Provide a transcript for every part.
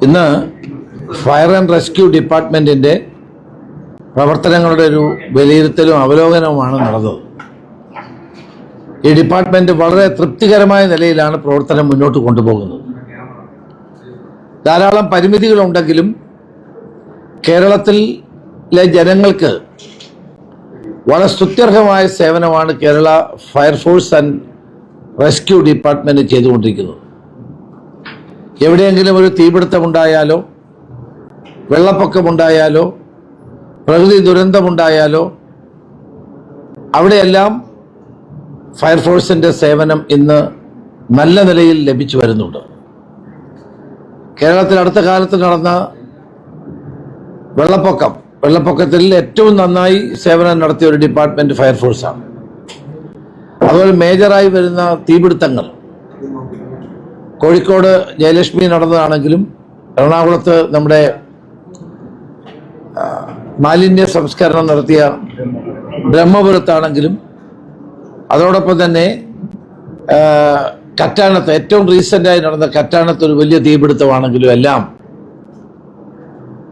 ഇന്ന് fire and rescue ഡിപ്പാർട്ട്മെന്റിന്റെ പ്രവർത്തനങ്ങളുടെ ഒരു വിലയിരുത്തലും അവലോകനവുമാണ് നടന്നത്. ഈ ഡിപ്പാർട്ട്മെന്റ് വളരെ തൃപ്തികരമായ നിലയിലാണ് പ്രവർത്തനം മുന്നോട്ട് കൊണ്ടുപോകുന്നത്. ധാരാളം പരിമിതികളുണ്ടെങ്കിലും കേരളത്തിലെ ജനങ്ങൾക്ക് വളരെ സ്തുത്യർഹമായ സേവനമാണ് Kerala fire force and rescue department ചെയ്തുകൊണ്ടിരിക്കുന്നത്. എവിടെയെങ്കിലും ഒരു തീപിടുത്തമുണ്ടായാലോ, വെള്ളപ്പൊക്കമുണ്ടായാലോ, പ്രകൃതി ദുരന്തമുണ്ടായാലോ അവിടെയെല്ലാം ഫയർഫോഴ്സിന്റെ സേവനം ഇന്ന് നല്ല നിലയിൽ ലഭിച്ചു വരുന്നുണ്ട്. കേരളത്തിൽ അടുത്ത കാലത്ത് നടന്ന വെള്ളപ്പൊക്കത്തിൽ ഏറ്റവും നന്നായി സേവനം നടത്തിയ ഒരു ഡിപ്പാർട്ട്മെന്റ് ഫയർഫോഴ്സാണ്. അതുപോലെ മേജറായി വരുന്ന തീപിടുത്തങ്ങൾ കോഴിക്കോട് ജയലക്ഷ്മി നടന്നതാണെങ്കിലും, എറണാകുളത്ത് നമ്മുടെ മാലിന്യ സംസ്കരണം നടത്തിയ ബ്രഹ്മപുരത്താണെങ്കിലും, അതോടൊപ്പം തന്നെ കറ്റാനത്ത് ഏറ്റവും റീസെന്റായി നടന്ന കറ്റാനത്ത് ഒരു വലിയ തീപിടുത്തമാണെങ്കിലും എല്ലാം,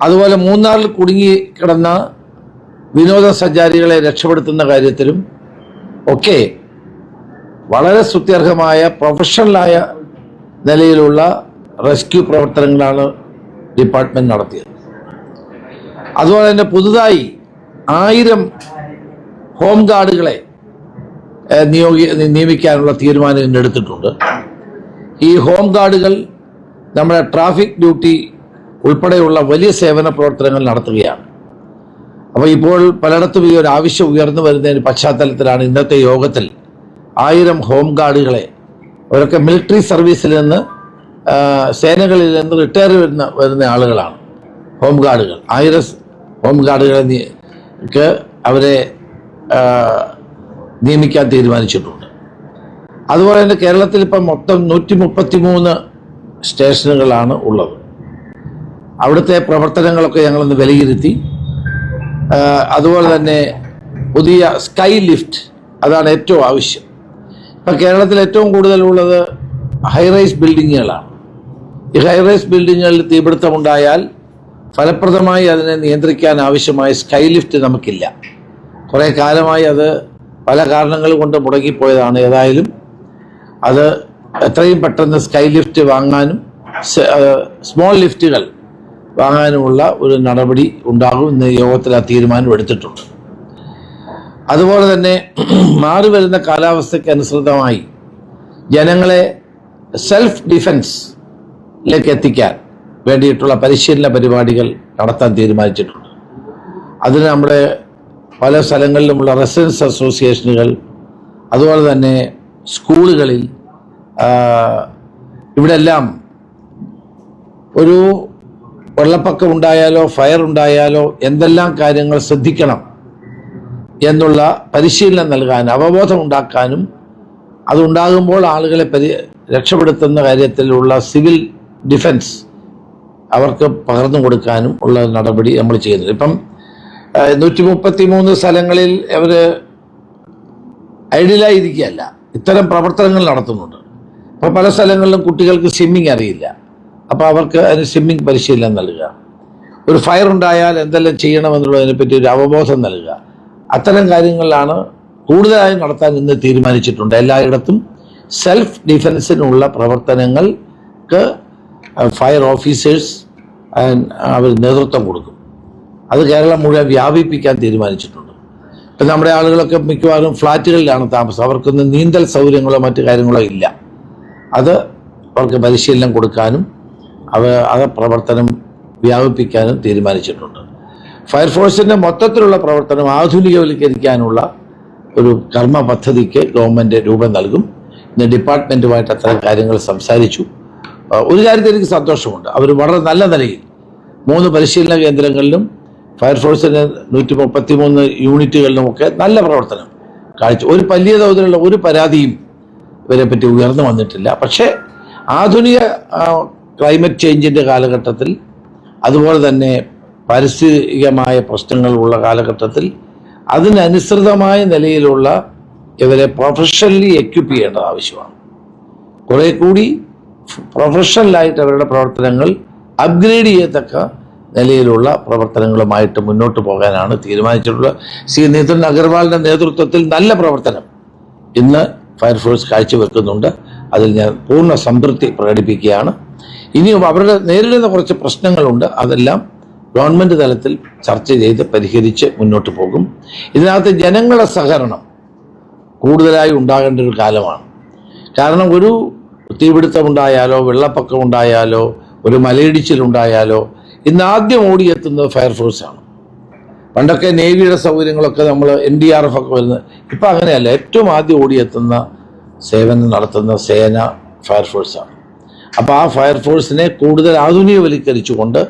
അതുപോലെ മൂന്നാറിൽ കുടുങ്ങി കിടന്ന വിനോദസഞ്ചാരികളെ രക്ഷപ്പെടുത്തുന്ന കാര്യത്തിലും ഒക്കെ വളരെ സ്തുത്യർഹമായ പ്രൊഫഷണലായ നിലയിലുള്ള റെസ്ക്യൂ പ്രവർത്തനങ്ങളാണ് ഡിപ്പാർട്ട്മെന്റ് നടത്തിയത്. അതുപോലെ തന്നെ പുതുതായി 1000 ഹോം ഗാർഡുകളെ നിയമിക്കാനുള്ള തീരുമാനം ഇന്ന് എടുത്തിട്ടുണ്ട്. ഈ ഹോം ഗാർഡുകൾ നമ്മുടെ ട്രാഫിക് ഡ്യൂട്ടി ഉൾപ്പെടെയുള്ള വലിയ സേവന പ്രവർത്തനങ്ങൾ നടത്തുകയാണ്. അപ്പോൾ ഇപ്പോൾ പലയിടത്തും ഈ ഒരു ആവശ്യം ഉയർന്നു വരുന്നതിന് പശ്ചാത്തലത്തിലാണ് ഇന്നത്തെ യോഗത്തിൽ 1000 ഹോം ഗാർഡുകളെ, അവരൊക്കെ മിലിറ്ററി സർവീസിൽ നിന്ന്, സേനകളിൽ നിന്ന് റിട്ടയർ വരുന്ന ആളുകളാണ് ഹോം ഗാർഡുകൾ. 1000 ഹോം ഗാർഡുകളെ അവരെ നിയമിക്കാൻ തീരുമാനിച്ചിട്ടുണ്ട്. അതുപോലെ തന്നെ കേരളത്തിൽ ഇപ്പം മൊത്തം 133 സ്റ്റേഷനുകളാണ് ഉള്ളത്. അവിടുത്തെ പ്രവർത്തനങ്ങളൊക്കെ ഞങ്ങളൊന്ന് വിലയിരുത്തി. അതുപോലെ തന്നെ പുതിയ സ്കൈ ലിഫ്റ്റ്, അതാണ് ഏറ്റവും ആവശ്യം. ഇപ്പം കേരളത്തിൽ ഏറ്റവും കൂടുതലുള്ളത് ഹൈറൈസ് ബിൽഡിങ്ങുകളാണ്. ഈ ഹൈറൈസ് ബിൽഡിങ്ങുകളിൽ തീപിടുത്തമുണ്ടായാൽ ഫലപ്രദമായി അതിനെ നിയന്ത്രിക്കാൻ ആവശ്യമായ സ്കൈ ലിഫ്റ്റ് നമുക്കില്ല. കുറേ കാലമായി അത് പല കാരണങ്ങൾ കൊണ്ട് മുടങ്ങിപ്പോയതാണ്. ഏതായാലും അത് എത്രയും പെട്ടെന്ന് സ്കൈ ലിഫ്റ്റ് വാങ്ങാനും സ്മോൾ ലിഫ്റ്റുകൾ വാങ്ങാനുമുള്ള ഒരു നടപടി ഉണ്ടാകും. ഇന്ന് യോഗത്തിൽ ആ തീരുമാനം എടുത്തിട്ടുണ്ട്. അതുപോലെ തന്നെ മാറി വരുന്ന കാലാവസ്ഥയ്ക്ക് അനുസൃതമായി ജനങ്ങളെ സെൽഫ് ഡിഫൻസിലേക്ക് എത്തിക്കാൻ വേണ്ടിയിട്ടുള്ള പരിശീലന പരിപാടികൾ നടത്താൻ തീരുമാനിച്ചിട്ടുണ്ട്. അതിന് നമ്മുടെ പല സ്ഥലങ്ങളിലുമുള്ള റെസിഡൻസ് അസോസിയേഷനുകൾ, അതുപോലെ തന്നെ സ്കൂളുകളിൽ, ഇവിടെല്ലാം ഒരു വെള്ളപ്പൊക്കം ഉണ്ടായാലോ ഫയർ ഉണ്ടായാലോ എന്തെല്ലാം കാര്യങ്ങൾ ശ്രദ്ധിക്കണം എന്നുള്ള പരിശീലനം നൽകാനും അവബോധം ഉണ്ടാക്കാനും, അതുണ്ടാകുമ്പോൾ ആളുകളെ രക്ഷപ്പെടുത്തുന്ന കാര്യത്തിലുള്ള സിവിൽ ഡിഫൻസ് അവർക്ക് പകർന്നു കൊടുക്കാനും ഉള്ള നടപടി നമ്മൾ ചെയ്യുന്നത്. ഇപ്പം 133 സ്ഥലങ്ങളിൽ അവർ ഐഡിയലായിരിക്കുകയല്ല, ഇത്തരം പ്രവർത്തനങ്ങൾ നടത്തുന്നുണ്ട്. അപ്പോൾ പല സ്ഥലങ്ങളിലും കുട്ടികൾക്ക് സ്വിമ്മിങ് അറിയില്ല. അപ്പോൾ അവർക്ക് അതിന് സ്വിമ്മിങ് പരിശീലനം നൽകുക, ഒരു ഫയർ ഉണ്ടായാൽ എന്തെല്ലാം ചെയ്യണമെന്നുള്ളതിനെ പറ്റി ഒരു അവബോധം നൽകുക, അത്തരം കാര്യങ്ങളിലാണ് കൂടുതലായി നടത്താൻ ഇന്ന് തീരുമാനിച്ചിട്ടുണ്ട്. എല്ലായിടത്തും സെൽഫ് ഡിഫൻസിനുള്ള പ്രവർത്തനങ്ങൾക്ക് ഫയർ ഓഫീസേഴ്സ് അവർ നേതൃത്വം കൊടുക്കും. അത് കേരളം മുഴുവൻ വ്യാപിപ്പിക്കാൻ തീരുമാനിച്ചിട്ടുണ്ട്. ഇപ്പം നമ്മുടെ ആളുകളൊക്കെ മിക്കവാറും ഫ്ലാറ്റുകളിലാണ് താമസം. അവർക്കൊന്നും നീന്തൽ സൗകര്യങ്ങളോ മറ്റു കാര്യങ്ങളോ ഇല്ല. അത് അവർക്ക് പരിശീലനം കൊടുക്കാനും അത് പ്രവർത്തനം വ്യാപിപ്പിക്കാനും തീരുമാനിച്ചിട്ടുണ്ട്. ഫയർഫോഴ്സിൻ്റെ മൊത്തത്തിലുള്ള പ്രവർത്തനം ആധുനികവൽക്കരിക്കാനുള്ള ഒരു കർമ്മ പദ്ധതിക്ക് ഗവൺമെൻറ് രൂപം നൽകും. ഇന്ന് ഡിപ്പാർട്ട്മെൻറ്റുമായിട്ട് അത്തരം കാര്യങ്ങൾ സംസാരിച്ചു. ഒരു കാര്യത്തിൽ എനിക്ക് സന്തോഷമുണ്ട്. അവർ വളരെ നല്ല നിലയിൽ 3 പരിശീലന കേന്ദ്രങ്ങളിലും ഫയർഫോഴ്സിൻ്റെ 133 യൂണിറ്റുകളിലുമൊക്കെ നല്ല പ്രവർത്തനം കാഴ്ച. ഒരു വലിയ തോതിലുള്ള ഒരു പരാതിയും ഇവരെ പറ്റി ഉയർന്നു വന്നിട്ടില്ല. പക്ഷേ ആധുനിക ക്ലൈമറ്റ് ചേഞ്ചിൻ്റെ കാലഘട്ടത്തിൽ, അതുപോലെ തന്നെ പാരിസ്ഥിതികമായ പ്രശ്നങ്ങളുള്ള കാലഘട്ടത്തിൽ അതിനനുസൃതമായ നിലയിലുള്ള ഇവരെ പ്രൊഫഷണലി എക്വിപ്പ് ചെയ്യേണ്ടത് ആവശ്യമാണ്. കുറെ കൂടി പ്രൊഫഷണലായിട്ട് അവരുടെ പ്രവർത്തനങ്ങൾ അപ്ഗ്രേഡ് ചെയ്യത്തക്ക നിലയിലുള്ള പ്രവർത്തനങ്ങളുമായിട്ട് മുന്നോട്ട് പോകാനാണ് തീരുമാനിച്ചിട്ടുള്ളത്. ശ്രീ നിതിൻ അഗർവാളിൻ്റെ നേതൃത്വത്തിൽ നല്ല പ്രവർത്തനം ഇന്ന് ഫയർഫോഴ്സ് കാഴ്ചവെക്കുന്നുണ്ട്. അതിൽ ഞാൻ പൂർണ്ണ സംതൃപ്തി പ്രകടിപ്പിക്കുകയാണ്. ഇനിയും അവരുടെ നേരിടുന്ന കുറച്ച് പ്രശ്നങ്ങളുണ്ട്, അതെല്ലാം ഗവൺമെൻറ് തലത്തിൽ ചർച്ച ചെയ്ത് പരിഹരിച്ച് മുന്നോട്ട് പോകും. ഇതിനകത്ത് ജനങ്ങളുടെ സഹകരണം കൂടുതലായി ഉണ്ടാകേണ്ട ഒരു കാലമാണ്. കാരണം ഒരു തീപിടുത്തമുണ്ടായാലോ വെള്ളപ്പൊക്കം ഉണ്ടായാലോ ഒരു മലയിടിച്ചിലുണ്ടായാലോ ഇന്ന് ആദ്യം ഓടിയെത്തുന്നത് ഫയർഫോഴ്സാണ്. പണ്ടൊക്കെ നേവിയുടെ സൗകര്യങ്ങളൊക്കെ നമ്മൾ NDRF ഒക്കെ വരുന്നത്, ഇപ്പം അങ്ങനെയല്ല. ഏറ്റവും ആദ്യം ഓടിയെത്തുന്ന സേവനം നടത്തുന്ന സേന ഫയർഫോഴ്സാണ്. അപ്പോൾ ആ ഫയർഫോഴ്സിനെ കൂടുതൽ ആധുനികവൽക്കരിച്ചുകൊണ്ട്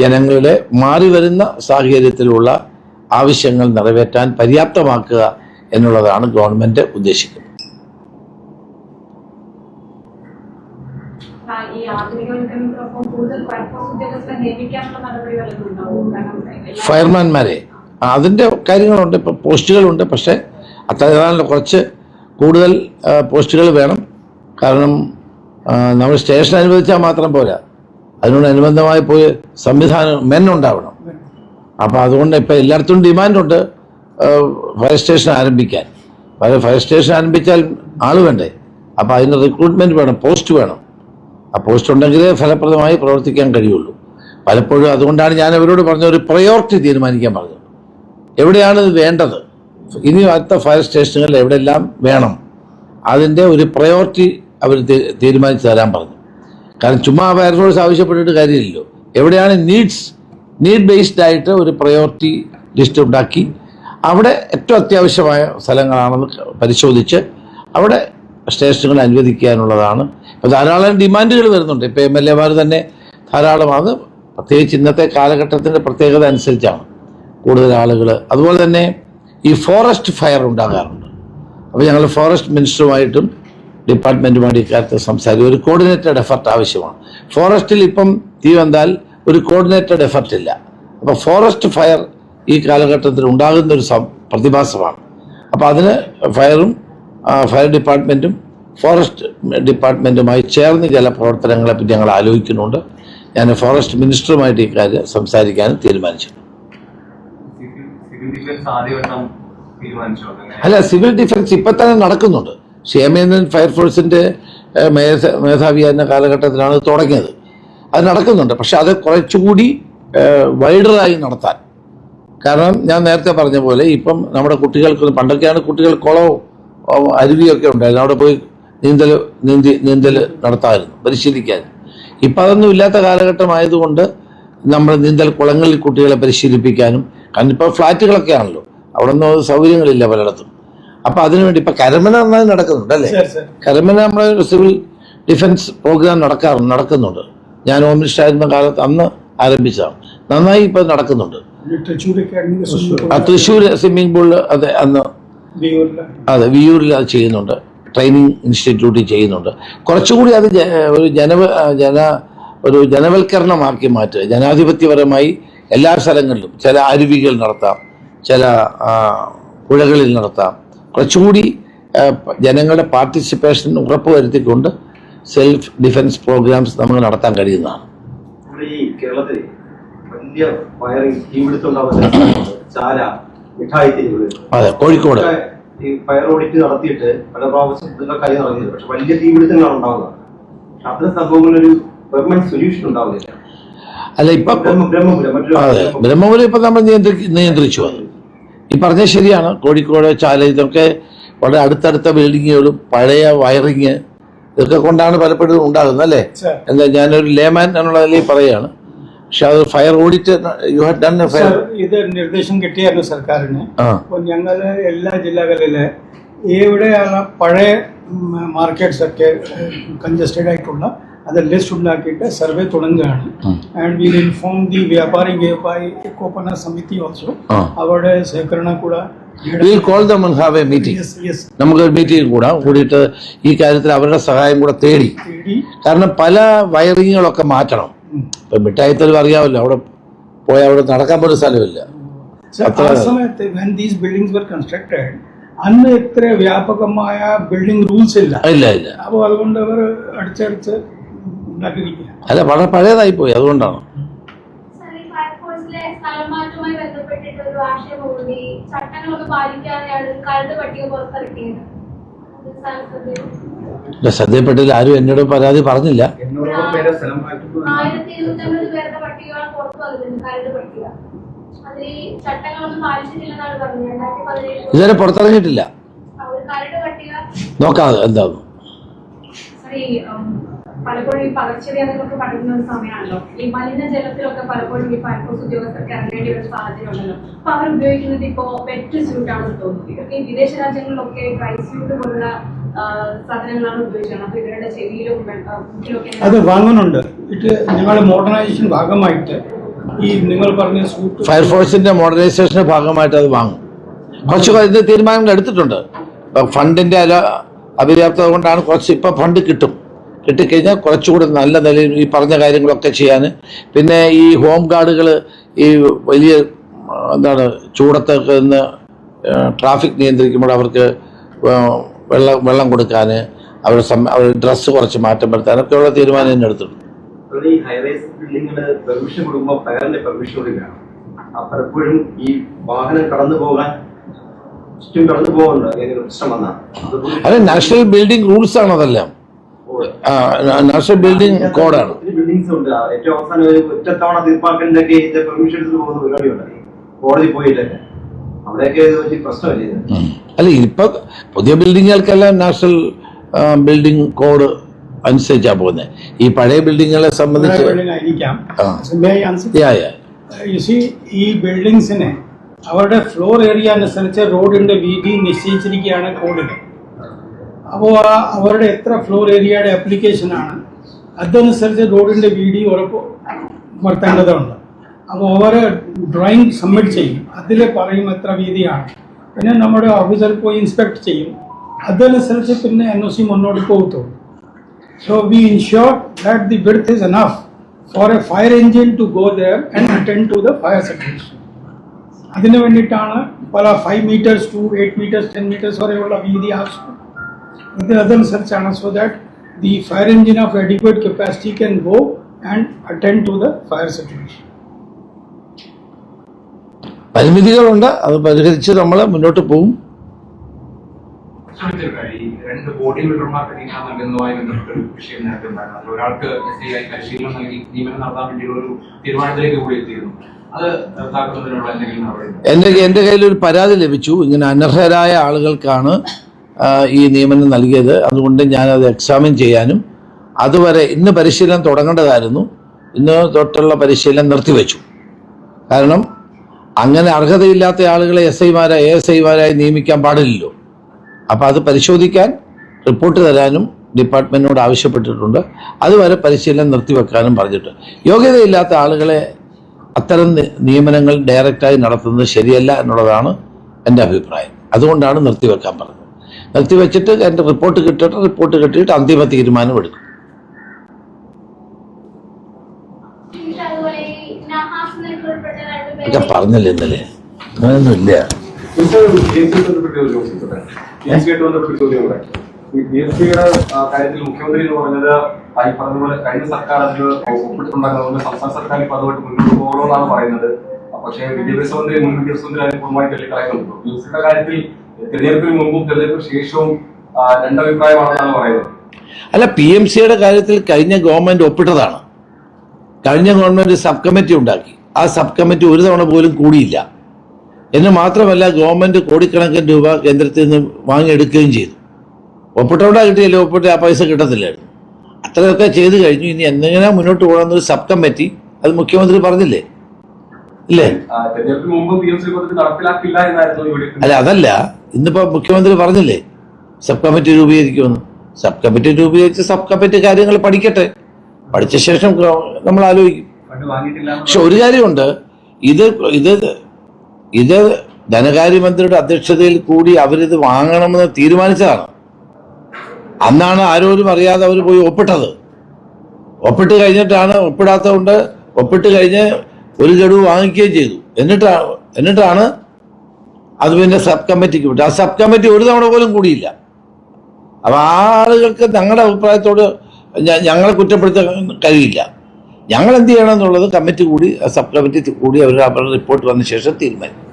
ജനങ്ങളുടെ മാറി വരുന്ന സാഹചര്യത്തിലുള്ള ആവശ്യങ്ങൾ നിറവേറ്റാൻ പര്യാപ്തമാക്കുക എന്നുള്ളതാണ് ഗവൺമെൻറ് ഉദ്ദേശിക്കുന്നത്. ഫയർമാൻമാരെ അതിൻ്റെ കാര്യങ്ങളുണ്ട്, ഇപ്പോൾ പോസ്റ്റുകളുണ്ട്. പക്ഷേ അത്ര കുറച്ച് കൂടുതൽ പോസ്റ്റുകൾ വേണം. കാരണം നമ്മൾ സ്റ്റേഷൻ അനുവദിച്ചാൽ മാത്രം പോരാ, അതിനോടനുബന്ധമായി പോയി സംവിധാനം ഉണ്ടാവണം. അപ്പോൾ അതുകൊണ്ട് ഇപ്പോൾ എല്ലായിടത്തും ഡിമാൻഡുണ്ട് ഫയർ സ്റ്റേഷൻ ആരംഭിക്കാൻ. ഫയർ സ്റ്റേഷൻ ആരംഭിച്ചാൽ ആൾ വേണ്ടേ? അപ്പോൾ അതിന് റിക്രൂട്ട്മെൻറ്റ് വേണം, പോസ്റ്റ് വേണം. ആ പോസ്റ്റ് ഉണ്ടെങ്കിലേ ഫലപ്രദമായി പ്രവർത്തിക്കാൻ കഴിയുള്ളൂ. പലപ്പോഴും അതുകൊണ്ടാണ് ഞാൻ അവരോട് പറഞ്ഞ ഒരു പ്രയോറിറ്റി തീരുമാനിക്കാൻ പറഞ്ഞത്. എവിടെയാണ് ഇത് വേണ്ടത്, ഇനി അടുത്ത ഫയർ സ്റ്റേഷനുകളിൽ എവിടെയെല്ലാം വേണം, അതിൻ്റെ ഒരു പ്രയോറിറ്റി അവർ തീരുമാനിച്ച് തരാൻ പറഞ്ഞു. കാരണം ചുമ്മാ ഫയർഫോഴ്സ് ആവശ്യപ്പെട്ടിട്ട് കാര്യമില്ലല്ലോ. എവിടെയാണ് നീഡ് ബേസ്ഡ് ആയിട്ട് ഒരു പ്രയോറിറ്റി ലിസ്റ്റ് ഉണ്ടാക്കി അവിടെ ഏറ്റവും അത്യാവശ്യമായ സ്ഥലങ്ങളാണെന്ന് പരിശോധിച്ച് അവിടെ സ്റ്റേഷനുകൾ അനുവദിക്കാനുള്ളതാണ്. ഇപ്പോൾ ധാരാളം ഡിമാൻഡുകൾ വരുന്നുണ്ട്. ഇപ്പോൾ MLA തന്നെ ധാരാളമാണ്. പ്രത്യേകിച്ച് ഇന്നത്തെ കാലഘട്ടത്തിൻ്റെ പ്രത്യേകത അനുസരിച്ചാണ് കൂടുതൽ ആളുകൾ. അതുപോലെ തന്നെ ഈ ഫോറസ്റ്റ് ഫയർ ഉണ്ടാകാറുണ്ട്. അപ്പോൾ ഞങ്ങൾ ഫോറസ്റ്റ് മിനിസ്റ്ററുമായിട്ടും ഡിപ്പാർട്ട്മെൻറ്റുമായിട്ട് ഇക്കാര്യത്തിൽ സംസാരിക്കും. ഒരു കോർഡിനേറ്റഡ് എഫർട്ട് ആവശ്യമാണ്. ഫോറസ്റ്റിൽ ഇപ്പം തീ വന്നാൽ ഒരു കോർഡിനേറ്റഡ് എഫർട്ട് ഇല്ല. അപ്പോൾ ഫോറസ്റ്റ് ഫയർ ഈ കാലഘട്ടത്തിൽ ഉണ്ടാകുന്ന ഒരു പ്രതിഭാസമാണ്. അപ്പോൾ അതിന് ഫയർ ഡിപ്പാർട്ട്മെൻറ്റും ഫോറസ്റ്റ് ഡിപ്പാർട്ട്മെൻറ്റുമായി ചേർന്ന് ചില പ്രവർത്തനങ്ങളെപ്പറ്റി ഞങ്ങൾ ആലോചിക്കുന്നുണ്ട്. ഞാൻ ഫോറസ്റ്റ് മിനിസ്റ്ററുമായിട്ട് ഇക്കാര്യം സംസാരിക്കാനും തീരുമാനിച്ചു. അല്ല, സിവിൽ ഡിഫൻസ് ഇപ്പം തന്നെ നടക്കുന്നുണ്ട്. ക്ഷേമേന്ദ്രൻ ഫയർഫോഴ്സിൻ്റെ മേധാവിയായിരുന്ന കാലഘട്ടത്തിലാണ് തുടങ്ങിയത്. അത് നടക്കുന്നുണ്ട്. പക്ഷെ അത് കുറച്ചുകൂടി വൈഡറായി നടത്താൻ. കാരണം ഞാൻ നേരത്തെ പറഞ്ഞ പോലെ ഇപ്പം നമ്മുടെ കുട്ടികൾക്ക്, പണ്ടൊക്കെയാണ് കുട്ടികൾ കുളവും അരുവിയൊക്കെ ഉണ്ടായിരുന്നു, അവിടെ പോയി നീന്തൽ നടത്താമായിരുന്നു, പരിശീലിക്കായിരുന്നു. ഇപ്പം അതൊന്നും ഇല്ലാത്ത കാലഘട്ടമായതുകൊണ്ട് നമ്മൾ നീന്തൽ കുളങ്ങളിൽ കുട്ടികളെ പരിശീലിപ്പിക്കാനും, കാരണം ഇപ്പോൾ ഫ്ലാറ്റുകളൊക്കെ ആണല്ലോ, അവിടെ ഒന്നും സൗകര്യങ്ങളില്ല പലയിടത്തും. അപ്പം അതിനുവേണ്ടി ഇപ്പം കരമന നന്നായി നടക്കുന്നുണ്ട് അല്ലേ? കരമന നമ്മളെ സിവിൽ ഡിഫൻസ് പ്രോഗ്രാം നടക്കുന്നുണ്ട്. ഞാൻ ഹോം മിനിസ്റ്റർ ആയിരുന്ന കാലത്ത് അന്ന് ആരംഭിച്ചതാണ്. നന്നായി ഇപ്പം നടക്കുന്നുണ്ട്. തൃശ്ശൂർ സ്വിമ്മിംഗ് പൂളിൽ അതെ വിയൂരിൽ അത് ചെയ്യുന്നുണ്ട്. ട്രെയിനിങ് ഇൻസ്റ്റിറ്റ്യൂട്ടിൽ ചെയ്യുന്നുണ്ട്. കുറച്ചുകൂടി അത് ഒരു ജനവൽക്കരണമാക്കി മാറ്റുക. ജനാധിപത്യപരമായി എല്ലാ സ്ഥലങ്ങളിലും ചില അരുവികൾ നടത്താം, ചില പുഴകളിൽ നടത്താം. കുറച്ചുകൂടി ജനങ്ങളുടെ പാർട്ടിസിപ്പേഷൻ ഉറപ്പുവരുത്തിക്കൊണ്ട് സെൽഫ് ഡിഫൻസ് പ്രോഗ്രാംസ് നമുക്ക് നടത്താൻ കഴിയുന്നതാണ്. ഈ കേരളത്തിൽ വലിയ അതെ, കോഴിക്കോട് ഈ ഫയർ ഓഡിറ്റ് നടത്തിയിട്ട് പല പ്രാവശ്യം ഇതിന്റെ കാര്യം നടന്നില്ല. പക്ഷെ വലിയ തീപിടുത്തങ്ങളാണ് ഉണ്ടാവുക. അത്തരം സംഭവങ്ങളൊരു പെർമനന്റ് സൊല്യൂഷൻ ഉണ്ടാവുന്നില്ല. അല്ല, ഇപ്പൊ ബ്രഹ്മപുരം ഇപ്പൊ നമ്മൾ നിയന്ത്രിച്ചു. അത് ഈ പറഞ്ഞത് ശരിയാണ്. കോഴിക്കോട്, ചാല, ഇതൊക്കെ വളരെ അടുത്തടുത്ത ബിൽഡിങ്ങുകളും പഴയ വയറിങ് ഇതൊക്കെ കൊണ്ടാണ് പലപ്പോഴും ഉണ്ടാകുന്നത് അല്ലേ? എന്താ, ഞാനൊരു ലേമാൻ എന്നുള്ള നിലയിൽ പറയുകയാണ്. പക്ഷെ അത് fire audit you have done A fire. ഇത് നിർദ്ദേശം കിട്ടിയായിരുന്നു സർക്കാരിന്. അപ്പോൾ ഞങ്ങൾ എല്ലാ ജില്ലകളിലെ എവിടെയാണ് പഴയ മാർക്കറ്റ്സ് ഒക്കെ കൺജസ്റ്റഡ് ആയിട്ടുള്ള അത് ലിസ്റ്റ് ഉണ്ടാക്കിയിട്ട് സർവേ തുടങ്ങുകയാണ്. ആൻഡ് വിൽ ഇൻഫോം ദി വ്യാപാരി വ്യവസായി ഏകോപന സമിതി ഓൾസോ. അവിടെ സഹകരണ കൂടെ നമുക്ക് മീറ്റിംഗ് കൂടിയിട്ട് ഈ കാര്യത്തിൽ അവരുടെ സഹായം കൂടെ തേടി. കാരണം പല വയറിങ്ങുകളൊക്കെ മാറ്റണം. ഇപ്പൊ മിഠായിത്തെരുവ് അറിയാമല്ലോ, അവിടെ പോയാൽ അവിടെ നടക്കാൻ പോലും സ്ഥലമില്ല. അന്ന് ഇത്ര വ്യാപകമായ ബിൽഡിംഗ് റൂൾസ് ഇല്ല. ഇല്ല. അപ്പോൾ അതുകൊണ്ട് അവർ അടുത്തടുത്ത് ഉണ്ടാക്കിയിരിക്കുക. അല്ല, വളരെ പഴയതായി പോയി, അതുകൊണ്ടാണ്. സ്ഥലമാറ്റവുമായി ബന്ധപ്പെട്ടിട്ട് ഒരു ആശയമുണ്ട്. ചട്ടങ്ങളൊക്കെ പാലിക്കാതെയാണ് കരട് പട്ടിക പുറത്തിറക്കിയത്. ശ്രദ്ധയിൽപ്പെട്ടില്ല, ആരും എന്നോട് പരാതി പറഞ്ഞില്ല. 1250 പേരുടെ പട്ടികകൾ പുറത്തു വന്നിട്ടുണ്ട്, കരട് പട്ടിക. അതിൽ ചട്ടങ്ങളൊന്നും പാലിച്ചിട്ടില്ലെന്നാണ് പറഞ്ഞത്. 2017 ഇതുവരെ പുറത്തിറങ്ങിയിട്ടില്ല. കരട് പട്ടിക നോക്കാം എന്താന്ന്. പലപ്പോഴും ഈ പകർച്ചവ്യാധികളൊക്കെ പടരുന്ന ഒരു സമയമാണല്ലോ. ഈ മലിനജലത്തിലൊക്കെ പലപ്പോഴും ഈ ഫയർഫോഴ്സ് ഉദ്യോഗസ്ഥർക്ക് ഇറങ്ങേണ്ടി ഒരു സാഹചര്യം ഉണ്ടല്ലോ. അപ്പൊ അവർ ഉപയോഗിക്കുന്നത് ഇപ്പോ വെറ്റ് സ്യൂട്ട് ആണെന്ന് തോന്നുന്നു. ഇതൊക്കെ ഈ വിദേശ രാജ്യങ്ങളിലൊക്കെ ഡ്രൈ സ്യൂട്ട് പോലുള്ള സാധനങ്ങളാണ് ഉപയോഗിക്കുന്നത്. അപ്പൊ ഇവരുടെ ചെവിയിലും മുക്കിലൊക്കെ അത് വാങ്ങുന്നുണ്ട്. ഇത് നിങ്ങളുടെ മോഡേണൈസേഷൻ ഭാഗമായിട്ട് ഈ നിങ്ങൾ പറഞ്ഞ സ്യൂട്ട് ഫയർഫോഴ്സിന്റെ മോഡേണൈസേഷന്റെ ഭാഗമായിട്ട് അത് വാങ്ങും. കുറച്ച് ഇത് തീരുമാനങ്ങൾ എടുത്തിട്ടുണ്ട്. ഫണ്ടിന്റെ അപര്യാപ്തത കൊണ്ടാണ് കുറച്ച് ഇപ്പം ഫണ്ട് കിട്ടിക്കഴിഞ്ഞാൽ കുറച്ചുകൂടി നല്ല നിലയിൽ ഈ പറഞ്ഞ കാര്യങ്ങളൊക്കെ ചെയ്യാൻ. പിന്നെ ഈ ഹോം ഗാർഡുകൾ ഈ വലിയ ചൂടത്തൊക്കെ നിന്ന് ട്രാഫിക് നിയന്ത്രിക്കുമ്പോൾ അവർക്ക് വെള്ളം കൊടുക്കാൻ, അവരുടെ ഡ്രസ്സ് കുറച്ച് മാറ്റം വരുത്താനൊക്കെയുള്ള തീരുമാനം തന്നെ എടുത്തിട്ടുണ്ട്. ഈ ഹൈറൈസ് ബിൽഡിങ്ങിന് പെർമിഷൻ കൊടുക്കുമ്പോൾ ഫയറിന്റെ പെർമിഷൻ കൂടി വേണം. പലപ്പോഴും ഈ വാഹനം കടന്നു പോകാൻ ചുറ്റും കടന്നു പോകുന്നുണ്ട്. പ്രശ്നം വന്നാൽ അത് നാഷണൽ ബിൽഡിംഗ് റൂൾസ് ആണ്, അതെല്ലാം നാഷണൽ ബിൽഡിംഗ് കോഡാണ്. ബിൽഡിങ്സ് ഉണ്ട്. ഏറ്റവും അവസാനം ഒരു ഒറ്റത്തവണ തീർപ്പാക്കലിന്റെ ഒക്കെ ഇതിന്റെ പെർമിഷൻ എടുത്ത് പോകുന്ന പരിപാടിയുണ്ട്. കോടതി പോയിട്ടൊക്കെ അവിടെയൊക്കെ വലിയ പ്രശ്നമല്ലേ ഇത്? അല്ല, ഇപ്പൊ പുതിയ ബിൽഡിങ്ങുകൾക്കെല്ലാം നാഷണൽ ബിൽഡിംഗ് കോഡ് അനുസരിച്ചാണ് പോകുന്നത്. ഈ പഴയ ബിൽഡിങ്ങുകളെ സംബന്ധിച്ച് ഈ ബിൽഡിങ്സിന് അവരുടെ ഫ്ലോർ ഏരിയ അനുസരിച്ച് റോഡിന്റെ വീതി നിശ്ചയിച്ചിരിക്കുകയാണ് കോഡിൽ. അപ്പോൾ അവരുടെ എത്ര ഫ്ലോർ ഏരിയയുടെ ആപ്ലിക്കേഷനാണ് അതനുസരിച്ച് റോഡിന്റെ വീതി ഉറപ്പ് വരുത്തേണ്ടതുണ്ട്. അപ്പോൾ അവർ ഡ്രോയിങ് സബ്മിറ്റ് ചെയ്യും, അതിൽ പറയും എത്ര വീതിയാണ്. പിന്നെ നമ്മുടെ ഓഫീസർ പോയി ഇൻസ്പെക്ട് ചെയ്യും, അതനുസരിച്ച് പിന്നെ NOC മുന്നോട്ട് പോകത്തുള്ളൂ. So we ensure that the width is enough for a fire engine to go there and attend to the fire situation. അതിനു വേണ്ടിയിട്ടാണ് പല 5 meters to 8 meters 10 meters വരെയുള്ള വീതി ആവശ്യം. ഇത് അതനുസരിച്ചാണ്, so that the fire engine of adequate capacity can go and attend to the fire situation. പരിമിതികളുണ്ട്, അത് പരിഹരിച്ച് നമ്മൾ മുന്നോട്ട് പോകും. ഈ 2 ബോഡി ബിൽഡർമാർക്ക് നീക്കാൻ നൽകുന്നതുമായി ബന്ധപ്പെട്ട ഒരു വിഷയം നേരത്തെ ഉണ്ടായിരുന്നു. ഒരാൾക്ക് പരിശീലനം നൽകി നിയമനം നടത്താൻ വേണ്ടിയുള്ള ഒരു തീരുമാനത്തിലേക്ക് കൂടി എത്തിയിരുന്നു. അത് റദ്ദാക്കുന്നതിനുള്ള എന്തെങ്കിലും നടപടി? എൻ്റെ കയ്യിൽ ഒരു പരാതി ലഭിച്ചു. ഇങ്ങനെ അനർഹരായ ആളുകൾക്കാണ് ഈ നിയമനം നൽകിയത്. അതുകൊണ്ട് ഞാനത് എക്സാമിൻ ചെയ്യാനും, അതുവരെ ഇന്ന് പരിശീലനം തുടങ്ങേണ്ടതായിരുന്നു. ഇന്ന് തൊട്ടുള്ള പരിശീലനം നിർത്തിവെച്ചു. കാരണം അങ്ങനെ അർഹതയില്ലാത്ത ആളുകളെ ASIമാരായി നിയമിക്കാൻ പാടില്ലല്ലോ. അപ്പോൾ അത് പരിശോധിക്കാൻ റിപ്പോർട്ട് തരാനും ഡിപ്പാർട്ട്മെൻറ്റിനോട് ആവശ്യപ്പെട്ടിട്ടുണ്ട്. അതുവരെ പരിശീലനം നിർത്തിവെക്കാനും പറഞ്ഞിട്ടുണ്ട്. യോഗ്യതയില്ലാത്ത ആളുകളെ അത്തരം നിയമനങ്ങൾ ഡയറക്റ്റായി നടത്തുന്നത് ശരിയല്ല എന്നുള്ളതാണ് എൻ്റെ അഭിപ്രായം. അതുകൊണ്ടാണ് നിർത്തിവെക്കാൻ പറഞ്ഞത്. നിർത്തിവെച്ചിട്ട് എൻ്റെ റിപ്പോർട്ട് കിട്ടിയിട്ട് അന്തിമ തീരുമാനം എടുക്കും. ഒക്കെ പറഞ്ഞല്ലേ ഇന്നലെ, അങ്ങനെയൊന്നും ഇല്ല. കാര്യത്തിൽ മുഖ്യമന്ത്രി എന്ന് പറഞ്ഞത് ഈ പറഞ്ഞതുപോലെ കഴിഞ്ഞ സർക്കാർ അതിൽ ഒപ്പിട്ടുണ്ടാകുന്നതുകൊണ്ട് സംസ്ഥാന സർക്കാർ ഇപ്പൊ അതുമായിട്ട് മുന്നോട്ട് പോകണമെന്നാണ് പറയുന്നത്. പക്ഷേ മുൻ വിദ്യാഭ്യാസ മന്ത്രി അതിന് പൂർണ്ണമായി തള്ളിക്കളയുന്നുണ്ട്. യുടെ കാര്യത്തിൽ തെരഞ്ഞെടുപ്പിന് മുമ്പും തെരഞ്ഞെടുപ്പിന് ശേഷവും രണ്ടഭിപ്രായമാണെന്നാണ് പറയുന്നത്. അല്ല, PMCയുടെ കാര്യത്തിൽ കഴിഞ്ഞ ഗവൺമെന്റ് ഒപ്പിട്ടതാണ്. കഴിഞ്ഞ ഗവൺമെന്റ് സബ് കമ്മിറ്റി ഉണ്ടാക്കി. ആ സബ് കമ്മിറ്റി ഒരു തവണ പോലും കൂടിയില്ല. എന്ന് മാത്രമല്ല, ഗവൺമെന്റ് കോടിക്കണക്കിന് രൂപ കേന്ദ്രത്തിൽ നിന്ന് വാങ്ങിയെടുക്കുകയും ചെയ്തു. ഒപ്പിട്ടോടെ കിട്ടിയല്ലോ, ഒപ്പിട്ട് ആ പൈസ കിട്ടത്തില്ലായിരുന്നു. അത്രയൊക്കെ ചെയ്തു കഴിഞ്ഞു. ഇനി എന്തെങ്കിലും മുന്നോട്ട് പോകണമെന്നൊരു സബ് കമ്മിറ്റി, അത് മുഖ്യമന്ത്രി പറഞ്ഞില്ലേ? ഇല്ലേ? അല്ല, അതല്ല, ഇന്നിപ്പോ മുഖ്യമന്ത്രി പറഞ്ഞില്ലേ സബ് കമ്മിറ്റി രൂപീകരിക്കുമെന്ന്. സബ് കമ്മിറ്റി രൂപീകരിച്ച് സബ് കമ്മിറ്റി കാര്യങ്ങൾ പഠിക്കട്ടെ. പഠിച്ച ശേഷം നമ്മൾ ആലോചിക്കും. പക്ഷെ ഒരു കാര്യമുണ്ട്, ഇത് ധനകാര്യമന്ത്രിയുടെ അധ്യക്ഷതയിൽ കൂടി അവരിത് വാങ്ങണമെന്ന് തീരുമാനിച്ചതാണ്. അന്നാണ് ആരോരും അറിയാതെ അവർ പോയി ഒപ്പിട്ടത്. ഒപ്പിട്ട് കഴിഞ്ഞിട്ടാണ്, ഒപ്പിടാത്തതുകൊണ്ട് ഒപ്പിട്ട് കഴിഞ്ഞ് ഒരു ഗഡു വാങ്ങിക്കുകയും ചെയ്തു. എന്നിട്ടാണ് അത് പിന്നെ സബ് കമ്മിറ്റിക്ക് വിട്ടു. ആ സബ് കമ്മിറ്റി ഒരു തവണ പോലും കൂടിയില്ല. അപ്പം ആ ആളുകൾക്ക് ഞങ്ങളുടെ അഭിപ്രായത്തോട് ഞങ്ങളെ കുറ്റപ്പെടുത്താൻ കഴിയില്ല. ഞങ്ങൾ എന്ത് ചെയ്യണം എന്നുള്ളത് കമ്മിറ്റി കൂടി, സബ് കമ്മിറ്റി കൂടി അവരുടെ റിപ്പോർട്ട് വന്ന ശേഷം തീരുമാനിക്കും.